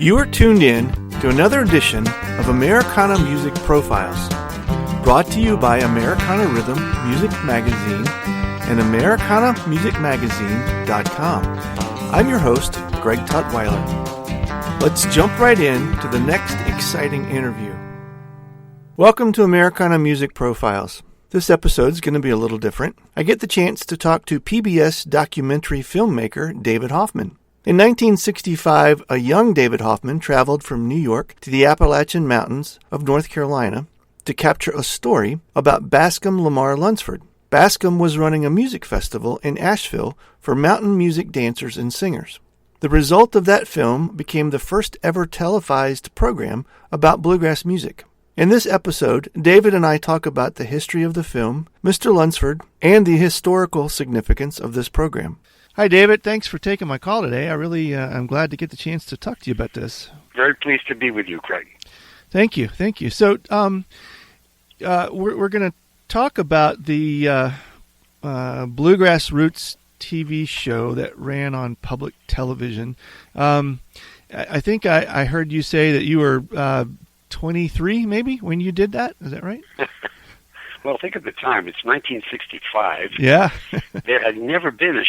You are tuned in to another edition of Americana Music Profiles, brought to you by Americana Rhythm Music Magazine and AmericanaMusicMagazine.com. I'm your host, Greg Tutwiler. Let's jump right in to the next exciting interview. Welcome to Americana Music Profiles. This episode is going to be a little different. I get the chance to talk to PBS documentary filmmaker David Hoffman. In 1965, a young David Hoffman traveled from New York to the Appalachian Mountains of North Carolina to capture a story about Bascom Lamar Lunsford. Bascom was running a music festival in Ashville for mountain music dancers and singers. The result of that film became the first ever televised program about bluegrass music. In this episode, David and I talk about the history of the film, Mr. Lunsford, and the historical significance of this program. Hi, David. Thanks for taking my call today. I'm glad to get the chance to talk to you about this. Very pleased to be with you, Craig. Thank you. So, we're going to talk about the Bluegrass Roots TV show that ran on public television. I think I heard you say that you were 23, maybe, when you did that. Is that right? Well, think of the time. It's 1965. Yeah. There had never been a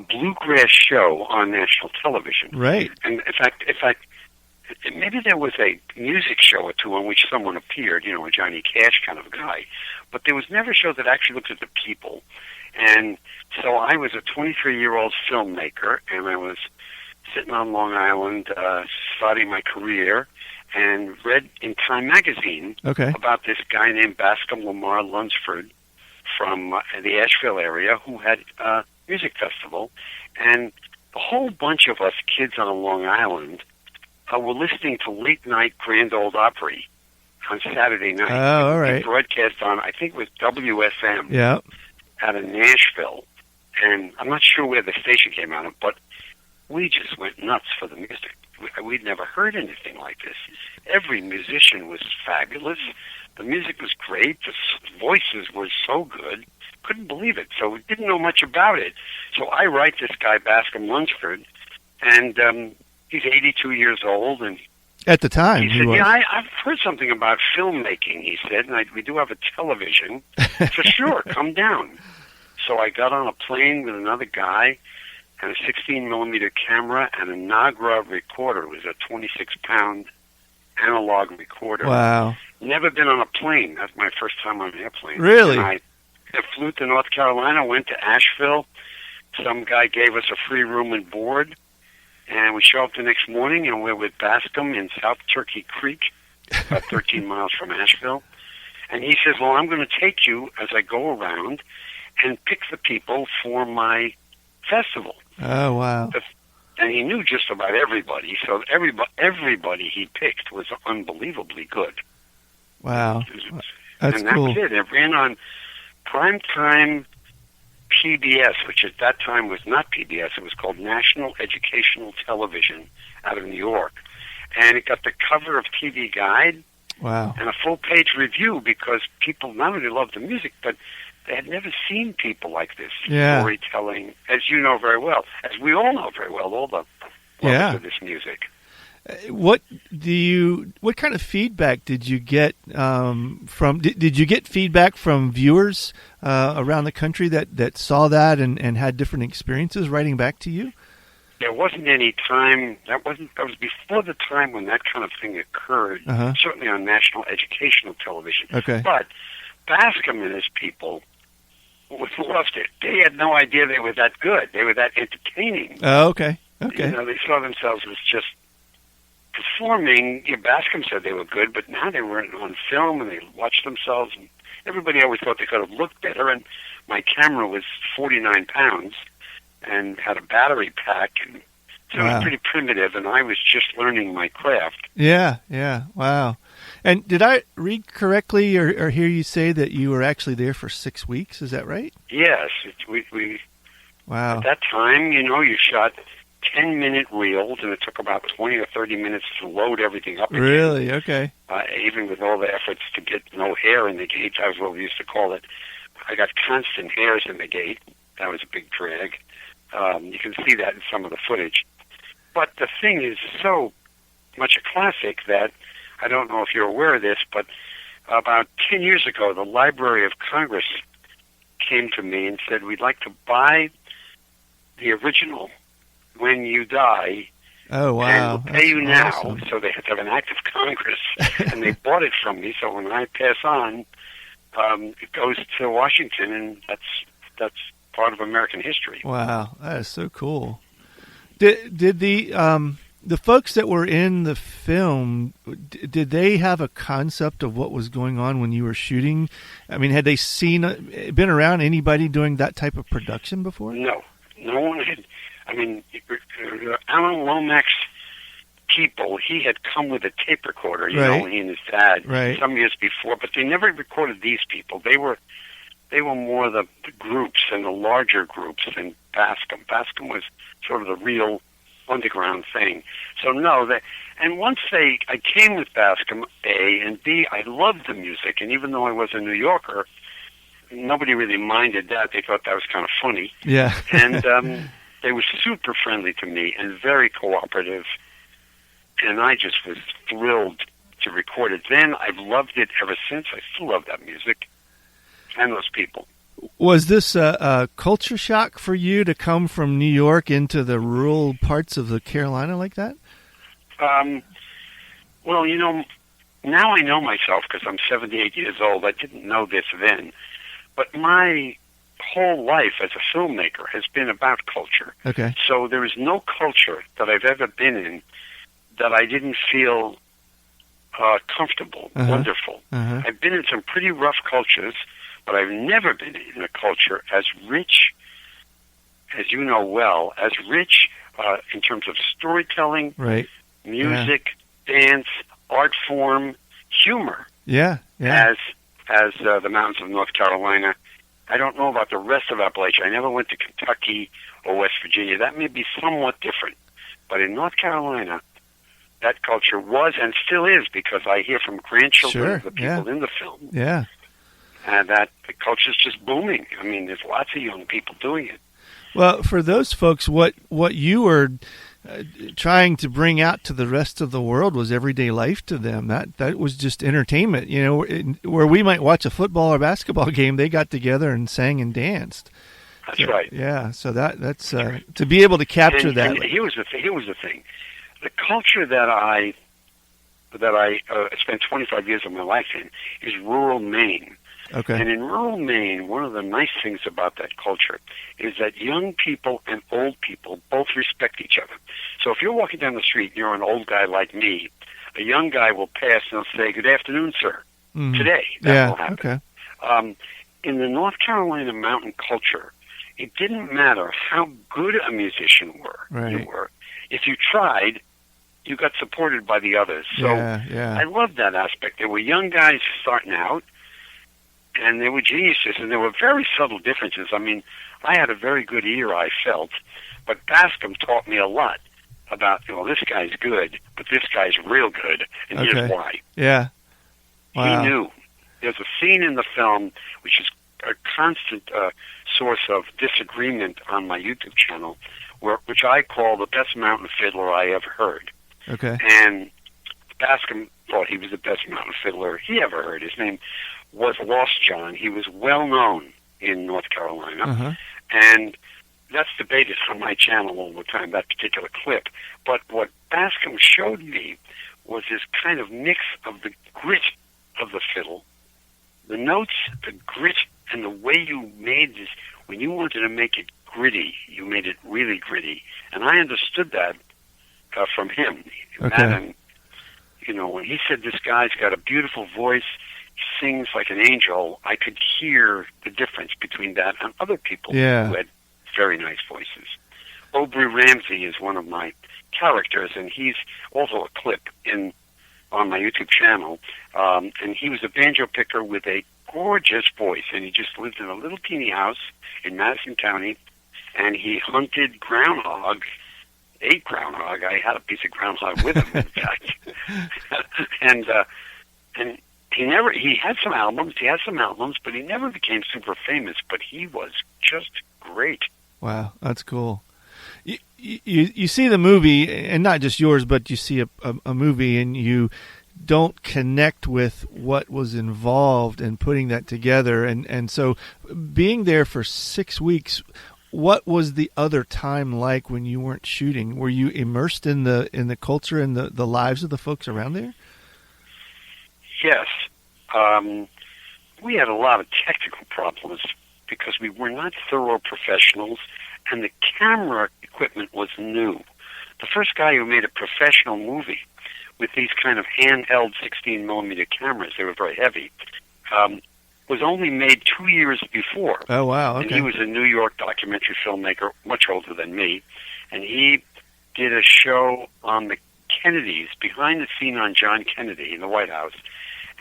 bluegrass show on national television. Right. And in fact, maybe there was a music show or two on which someone appeared, a Johnny Cash kind of guy. But there was never a show that actually looked at the people. And so I was a 23-year-old filmmaker, and I was sitting on Long Island starting my career, and read in Time magazine about this guy named Bascom Lamar Lunsford from the Ashville area who had a music festival. And a whole bunch of us kids on Long Island were listening to late night Grand Ole Opry on Saturday night. Oh, all right. It broadcast on, I think it was WSM out of Nashville. And I'm not sure where the station came out of, but we just went nuts for the music. We'd never heard anything like this. Every musician was fabulous. The music was great. The voices were so good. Couldn't believe it. So we didn't know much about it. So I write this guy, Bascom Lunsford, and he's 82 years old. And at the time, he said, I've heard something about filmmaking, he said, and we do have a television. So sure, come down. So I got on a plane with another guy, and a 16-millimeter camera and a Nagra recorder. It was a 26-pound analog recorder. Wow. Never been on a plane. That's my first time on an airplane. Really? And I flew to North Carolina, went to Asheville. Some guy gave us a free room and board, and we show up the next morning, and we're with Bascom in South Turkey Creek, about 13 miles from Asheville. And he says, well, I'm going to take you as I go around and pick the people for my festival. Oh, wow. And he knew just about everybody, so everybody he picked was unbelievably good. Wow. That's cool. And that's it. It ran on primetime PBS, which at that time was not PBS. It was called National Educational Television out of New York. And it got the cover of TV Guide. Wow. And a full-page review because people not only loved the music, but they had never seen people like this storytelling, as you know very well, as we all know very well, all the lovers of this music. What kind of feedback did you get from? Did you get feedback from viewers around the country that saw that and had different experiences writing back to you? There wasn't any time. That was before the time when that kind of thing occurred. Certainly on national educational television. Okay. But Bascom and his people loved it. They had no idea they were that good. They were that entertaining. Oh, okay. They saw themselves as just performing. Bascom said they were good, but now they were on film and they watched themselves. And everybody always thought they could have looked better. And my camera was 49 pounds and had a battery pack. And so it was pretty primitive, and I was just learning my craft. Yeah. Wow. And did I read correctly or hear you say that you were actually there for 6 weeks? Is that right? Yes. Wow. At that time, you shot 10-minute reels, and it took about 20 or 30 minutes to load everything up again. Really? Okay. Even with all the efforts to get no hair in the gate, that was what we used to call it. I got constant hairs in the gate. That was a big drag. You can see that in some of the footage. But the thing is so much a classic that I don't know if you're aware of this, but about 10 years ago, the Library of Congress came to me and said, we'd like to buy the original When You Die. Oh, wow. And we'll pay you now. Awesome. So they have to have an act of Congress. And they bought it from me. So when I pass on, it goes to Washington, and that's part of American history. Wow, that is so cool. Did the folks that were in the film, did they have a concept of what was going on when you were shooting? I mean, had they been around anybody doing that type of production before? No one had. I mean, Alan Lomax's people, he had come with a tape recorder, he and his dad, some years before, but they never recorded these people. They were more the groups and the larger groups than Bascom. Bascom was sort of the real underground thing. So no, and once I came with Bascom, A, and B, I loved the music, and even though I was a New Yorker, nobody really minded that. They thought that was kind of funny. Yeah. And they were super friendly to me and very cooperative, and I just was thrilled to record it then. I've loved it ever since. I still love that music and those people. Was this a culture shock for you to come from New York into the rural parts of the Carolina like that? Well, now I know myself because I'm 78 years old. I didn't know this then. But my whole life as a filmmaker has been about culture. Okay. So there is no culture that I've ever been in that I didn't feel comfortable, wonderful. I've been in some pretty rough cultures, but I've never been in a culture as rich, as you know well, as rich in terms of storytelling, music, dance, art form, humor, as the mountains of North Carolina. I don't know about the rest of Appalachia. I never went to Kentucky or West Virginia. That may be somewhat different. But in North Carolina, that culture was and still is, because I hear from grandchildren of the people in the film. Yeah. And that the culture is just booming. I mean, there's lots of young people doing it. Well, for those folks, what you were trying to bring out to the rest of the world was everyday life to them. That was just entertainment. Where we might watch a football or basketball game, they got together and sang and danced. That's right. Yeah. So that's to be able to capture that. And here was the thing. The culture that I spent 25 years of my life in is rural Maine. Okay. And in rural Maine, one of the nice things about that culture is that young people and old people both respect each other. So if you're walking down the street and you're an old guy like me, a young guy will pass and he'll say, "Good afternoon, sir." Mm-hmm. Today, that will happen. Okay. In the North Carolina mountain culture, it didn't matter how good a musician you were. If you tried, you got supported by the others. So I loved that aspect. There were young guys starting out, and they were geniuses, and there were very subtle differences. I mean, I had a very good ear, I felt, but Bascom taught me a lot about, this guy's good, but this guy's real good, and here's why. Yeah. Wow. He knew. There's a scene in the film which is a constant source of disagreement on my YouTube channel, which I call the best mountain fiddler I ever heard. Okay. And Bascom thought he was the best mountain fiddler he ever heard. His name was Lost John. He was well known in North Carolina, and that's debated on my channel all the time, that particular clip. But what Bascom showed me was this kind of mix of the grit of the fiddle, the notes, the grit, and the way you made this. When you wanted to make it gritty, you made it really gritty. And I understood that from him. Okay. And, when he said this guy's got a beautiful voice, sings like an angel, I could hear the difference between that and other people who had very nice voices. Aubrey Ramsey is one of my characters, and he's also a clip on my YouTube channel. And he was a banjo picker with a gorgeous voice, and he just lived in a little teeny house in Madison County, and he hunted groundhog, ate groundhog. I had a piece of groundhog with him, in fact. and he had some albums, but he never became super famous, but he was just great. Wow, that's cool. you see the movie, and not just yours, but you see a movie, and you don't connect with what was involved in putting that together. And so being there for 6 weeks, what was the other time like when you weren't shooting? Were you immersed in the culture and the lives of the folks around there? Yes. We had a lot of technical problems because we were not thorough professionals, and the camera equipment was new. The first guy who made a professional movie with these kind of handheld 16-millimeter cameras, they were very heavy, was only made 2 years before. Oh, wow. Okay. And he was a New York documentary filmmaker, much older than me, and he did a show on the Kennedys, behind the scene on John Kennedy in the White House,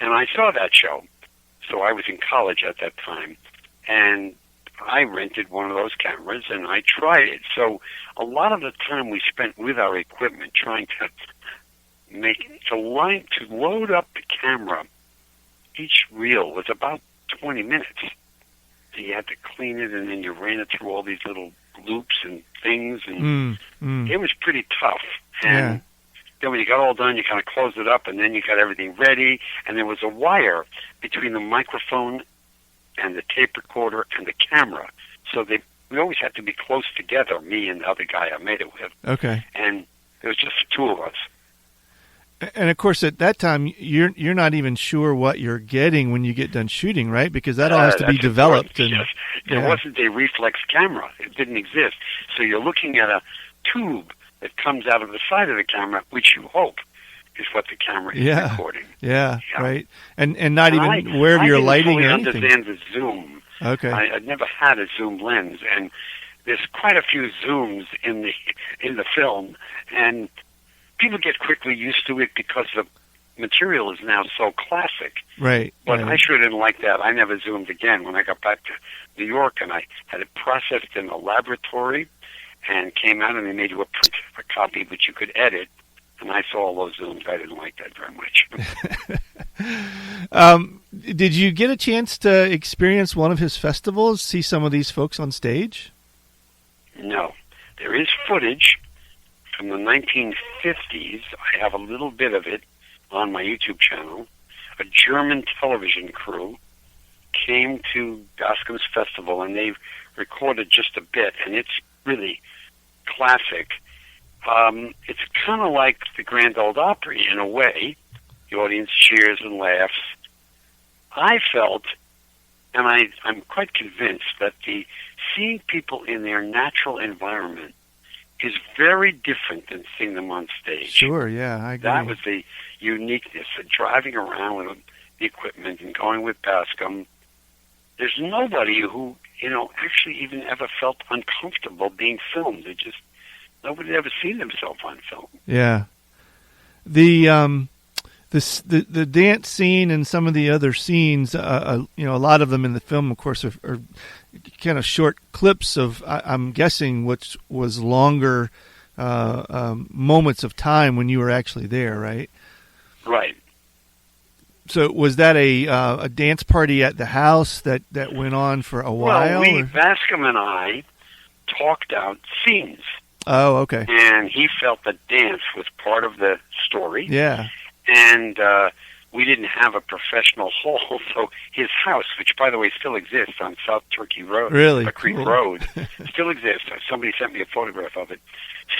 and I saw that show. So I was in college at that time, and I rented one of those cameras, and I tried it. So a lot of the time we spent with our equipment trying to load up the camera. Each reel was about 20 minutes. So you had to clean it, and then you ran it through all these little loops and things, and it was pretty tough. And then when you got all done, you kind of closed it up, and then you got everything ready, and there was a wire between the microphone and the tape recorder and the camera. So we always had to be close together, me and the other guy I made it with. Okay. And it was just the two of us. And of course, at that time, you're not even sure what you're getting when you get done shooting, right? Because that all has to be developed. And, yes. It wasn't a reflex camera. It didn't exist. So you're looking at a tube that comes out of the side of the camera, which you hope is what the camera is recording. Yeah, right. And not even aware of your lighting or anything. I didn't fully understand the zoom. Okay. I'd never had a zoom lens, and there's quite a few zooms in the film, and people get quickly used to it because the material is now so classic. Right. But I sure didn't like that. I never zoomed again. When I got back to New York, and I had it processed in a laboratory, and came out, and they made you a copy which you could edit. And I saw all those zooms. I didn't like that very much. Did you get a chance to experience one of his festivals, see some of these folks on stage? No. There is footage from the 1950s. I have a little bit of it on my YouTube channel. A German television crew came to Bascom's festival, and they recorded just a bit, and it's really classic. It's kind of like the Grand Ole Opry in a way. The audience cheers and laughs. I felt, and I'm quite convinced, that seeing people in their natural environment is very different than seeing them on stage. Sure, yeah, I agree. That was the uniqueness of driving around with the equipment and going with Bascom. There's nobody who, actually even ever felt uncomfortable being filmed. Nobody had ever seen themselves on film. Yeah. The dance scene and some of the other scenes, a lot of them in the film, of course, are kind of short clips of, I'm guessing, which was longer moments of time when you were actually there, right? Right. So was that a dance party at the house that went on for a while? Well, Bascom and I talked out scenes. Oh, okay. And he felt that dance was part of the story. Yeah. And we didn't have a professional hall, so his house, which, by the way, still exists on South Turkey Road, Creek Road, still exists. Somebody sent me a photograph of it.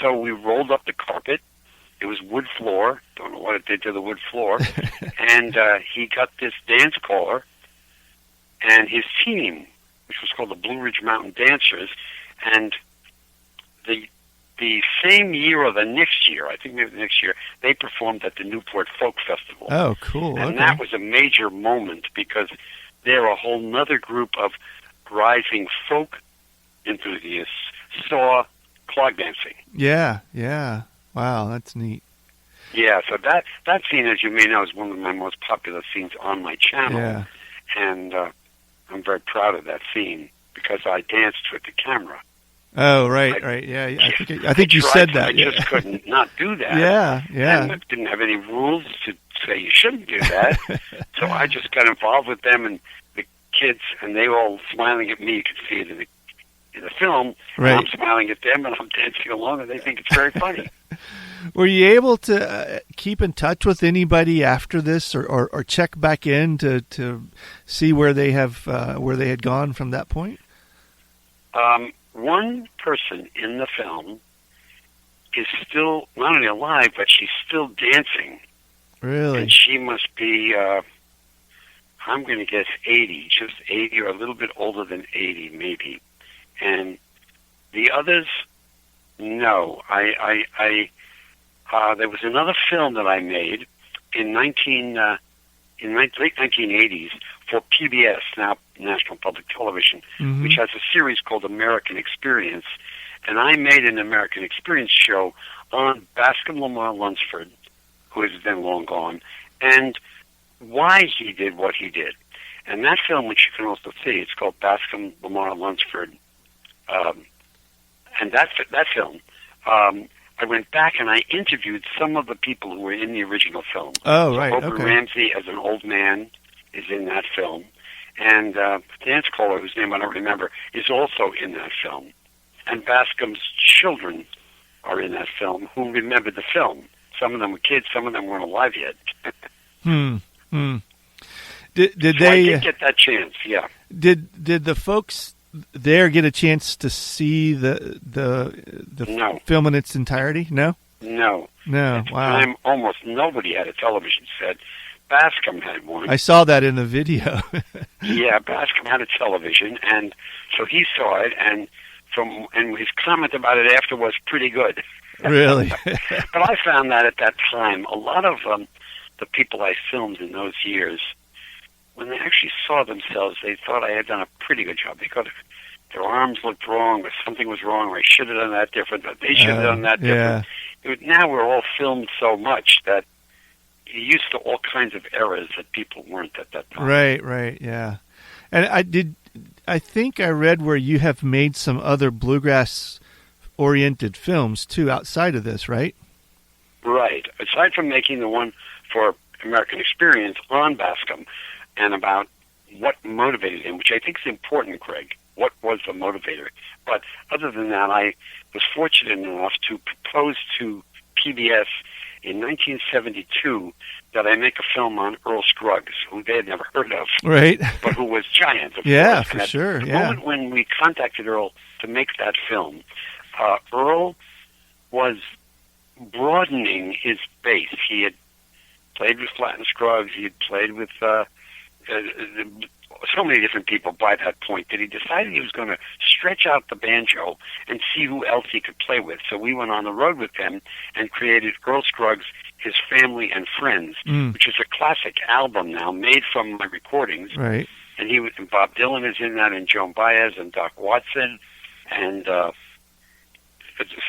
So we rolled up the carpet. It was wood floor. Don't know what it did to the wood floor. And he got this dance caller, and his team, which was called the Blue Ridge Mountain Dancers, and the same year or the next year, I think maybe the next year, they performed at the Newport Folk Festival. Oh, cool. And that was a major moment because they're a whole nother group of rising folk enthusiasts saw clog dancing. Yeah. Wow, that's neat. Yeah, so that scene, as you may know, is one of my most popular scenes on my channel. Yeah. And I'm very proud of that scene because I danced with the camera. Oh, right. Yeah, I think you said that. I just couldn't not do that. Yeah. And I didn't have any rules to say you shouldn't do that. So I just got involved with them and the kids, and they were all smiling at me. You could see it in in the film. Right. And I'm smiling at them, and I'm dancing along, and they think it's very funny. Were you able to keep in touch with anybody after this, or check back in to see where they had gone from that point? One person in the film is still not only alive, but she's still dancing. Really? And she must be, I'm going to guess 80, just 80 or a little bit older than 80, maybe. And the others, no. There was another film that I made in late 1980s for PBS, now National Public Television, Mm-hmm. which has a series called American Experience. And I made an American Experience show on Bascom Lamar Lunsford, who is then long gone, and why he did what he did. And that film, which you can also see, it's called Bascom Lamar Lunsford. And that film, I went back and I interviewed some of the people who were in the original film. Oh, right, Oprah okay. Ramsey as an old man is in that film. And dance caller, whose name I don't remember, is also in that film. And Bascom's children are in that film who remember the film. Some of them were kids, some of them weren't alive yet. Did so they? I did get that chance, yeah. Did the folks there get a chance to see the No. film in its entirety? No. No. No. At the Wow. time, almost nobody had a television set. Bascom had one. I saw that in the video. Yeah, Bascom had a television, and so he saw it, and his comment about it after was pretty good. Really? But I found that at that time, a lot of the people I filmed in those years, when they actually saw themselves, they thought I had done a pretty good job. They thought their arms looked wrong, or something was wrong, or I should have done that different, or they should have done that different. Now we're all filmed so much that you're used to all kinds of errors that people weren't at that time. Right, yeah. And I think I read where you have made some other bluegrass-oriented films, too, outside of this, right? Right. Aside from making the one for American Experience on Bascom and about what motivated him, which I think is important, Greg. What was the motivator? But other than that, I was fortunate enough to propose to PBS in 1972 that I make a film on Earl Scruggs, who they had never heard of, Right. but who was giant. Of Yeah, course. for And sure. The Yeah. moment when we contacted Earl to make that film, Earl was broadening his base. He had played with Flatt Scruggs. He had played with so many different people by that point that he decided he was going to stretch out the banjo and see who else he could play with. So we went on the road with him and created Earl Scruggs, His Family and Friends, which is a classic album now made from my recordings. Right. And Bob Dylan is in that, and Joan Baez and Doc Watson, and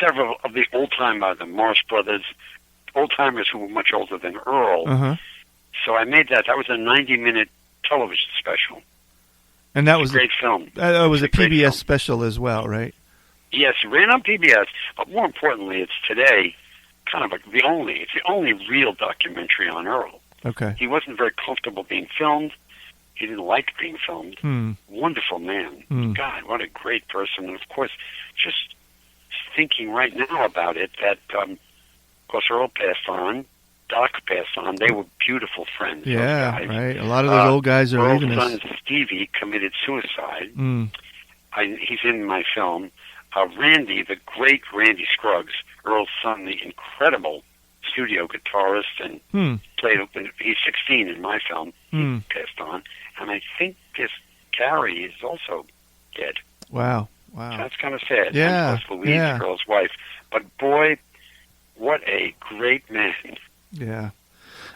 several of the the Morris Brothers, old-timers who were much older than Earl. Uh-huh. So I made that. That was a 90-minute television special. And that was a great film. It was a great PBS film. special as well, right? Yes, it ran on PBS, but more importantly, it's today kind of the only real documentary on Earl. Okay. He wasn't very comfortable being filmed. He didn't like being filmed. Wonderful man. God, what a great person. And of course, just thinking right now about it, that, of course, Earl passed on. Doc passed on. They were beautiful friends. Yeah, those guys. right. A lot of those old guys are Earl's leaving us. son, Stevie, committed suicide. He's in my film. Randy, the great Randy Scruggs, Earl's son, the incredible studio guitarist, and he's 16 in my film. He passed on. And I think this Carrie is also dead. Wow. So that's kind of sad. Yeah. And plus Louise, Earl's wife. But boy, what a great man. Yeah.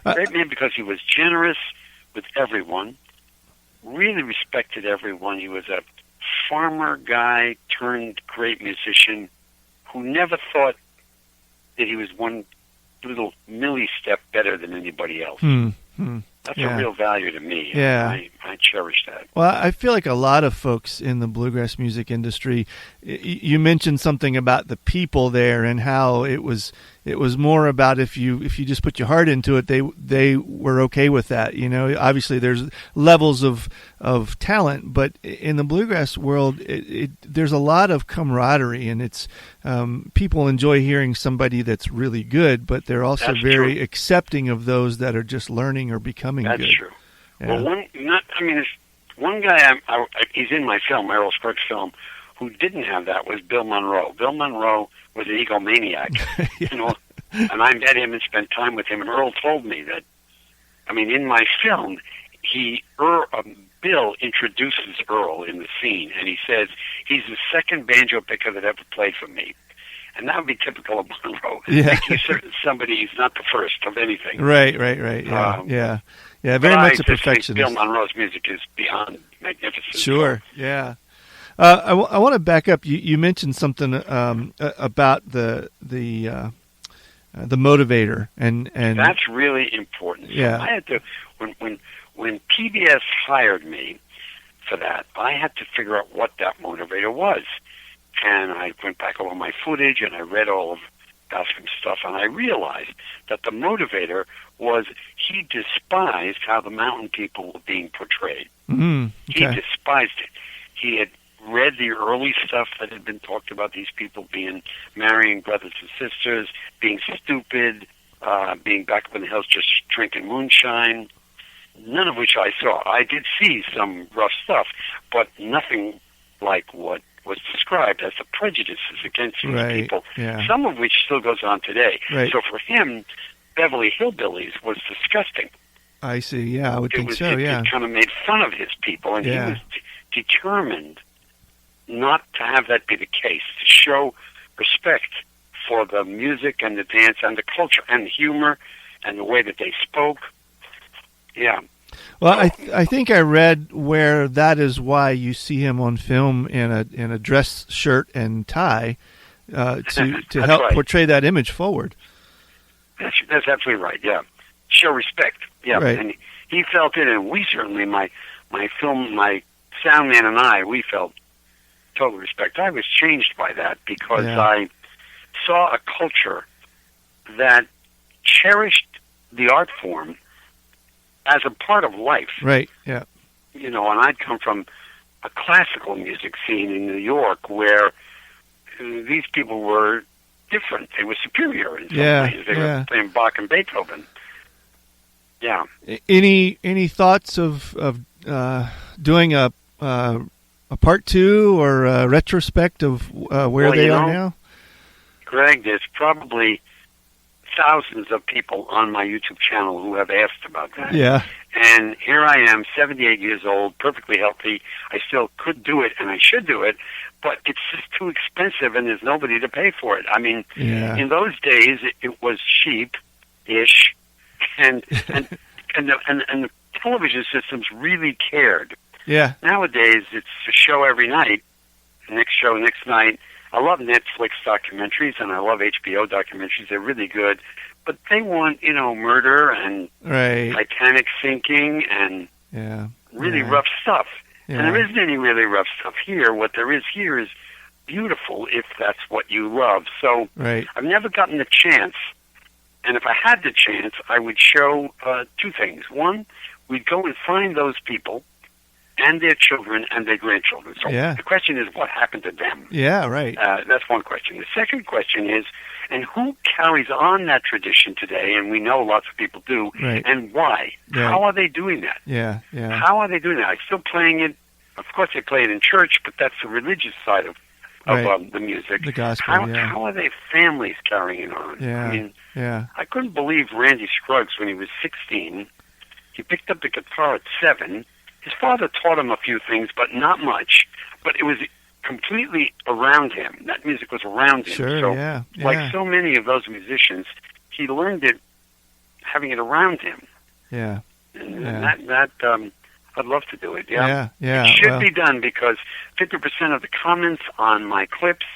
Great man because he was generous with everyone, really respected everyone. He was a farmer guy turned great musician who never thought that he was one little milli-step better than anybody else. That's a real value to me. Yeah. I cherish that. Well, I feel like a lot of folks in the bluegrass music industry, you mentioned something about the people there and how it was It was more about if you just put your heart into it, they were okay with that. You know, obviously there's levels of talent, but in the bluegrass world, there's a lot of camaraderie, and it's people enjoy hearing somebody that's really good, but they're also very accepting of those that are just learning or becoming good. That's true. Yeah. Well, there's one guy, he's in my film, Errol Sparks' film, who didn't have that was Bill Monroe. Bill Monroe was an egomaniac, Yeah. you know, and I met him and spent time with him, and Earl told me that, in my film, Bill introduces Earl in the scene, and he says, he's the second banjo picker that ever played for me. And that would be typical of Monroe. Yeah. He's somebody, he's not the first of anything. Right. Yeah. Yeah, very much a perfectionist. Bill Monroe's music is beyond magnificent. Sure, yeah. I want to back up. You mentioned something about the motivator, and that's really important. Yeah. So I had to when PBS hired me for that, I had to figure out what that motivator was, and I went back over my footage and I read all of Bascom's stuff, and I realized that the motivator was he despised how the mountain people were being portrayed. Okay. He despised it. He had read the early stuff that had been talked about these people marrying brothers and sisters, being stupid, being back up in the hills just drinking moonshine, none of which I saw. I did see some rough stuff, but nothing like what was described as the prejudices against these people, some of which still goes on today. Right. So for him, Beverly Hillbillies was disgusting. I see, yeah, I would think so, yeah. It kind of made fun of his people, and he was determined not to have that be the case, to show respect for the music and the dance and the culture and the humor and the way that they spoke. Yeah. Well, I think I read where that is why you see him on film in a dress shirt and tie to help portray that image forward. That's absolutely right. Yeah, show respect. Yeah, right. And he felt it, and we certainly, my sound man and I, we felt total respect. I was changed by that because I saw a culture that cherished the art form as a part of life. Right, yeah. You know, and I'd come from a classical music scene in New York where these people were different. They were superior in some ways. They were playing Bach and Beethoven. Yeah. Any thoughts of doing a part two or a retrospect of where they are now? Greg, there's probably thousands of people on my YouTube channel who have asked about that. Yeah. And here I am, 78 years old, perfectly healthy. I still could do it, and I should do it, but it's just too expensive, and there's nobody to pay for it. I mean, in those days, it was cheap-ish, and the television systems really cared. Yeah. Nowadays, it's a show every night, next show next night. I love Netflix documentaries, and I love HBO documentaries. They're really good. But they want, murder and Titanic sinking and really rough stuff. Yeah. And there isn't any really rough stuff here. What there is here is beautiful if that's what you love. So I've never gotten the chance. And if I had the chance, I would show two things. One, we'd go and find those people and their children and their grandchildren. So the question is, what happened to them? Yeah, right. That's one question. The second question is, and who carries on that tradition today? And we know lots of people do. Right. And why? Yeah. How are they doing that? Yeah. How are they doing that? I'm still playing it. Of course, they play it in church, but that's the religious side of the music. The gospel, How are they families carrying it on? Yeah. I couldn't believe Randy Scruggs, when he was 16, he picked up the guitar at 7. His father taught him a few things, but not much. But it was completely around him. That music was around him. Sure, so, like so many of those musicians, he learned it having it around him. Yeah. And that I'd love to do it. Yeah. It should be done because 50% of the comments on my clips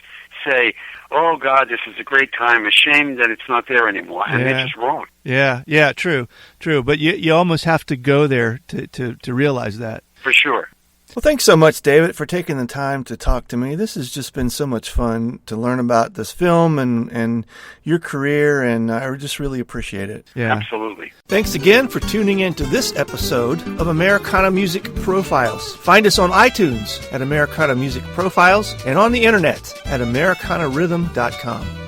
say, "Oh God, this is a great time. A shame that it's not there anymore," and they're just wrong. Yeah, true. But you almost have to go there to realize that. For sure. Well, thanks so much, David, for taking the time to talk to me. This has just been so much fun to learn about this film and your career, and I just really appreciate it. Yeah. Absolutely. Thanks again for tuning in to this episode of Americana Music Profiles. Find us on iTunes at Americana Music Profiles and on the internet at AmericanaRhythm.com.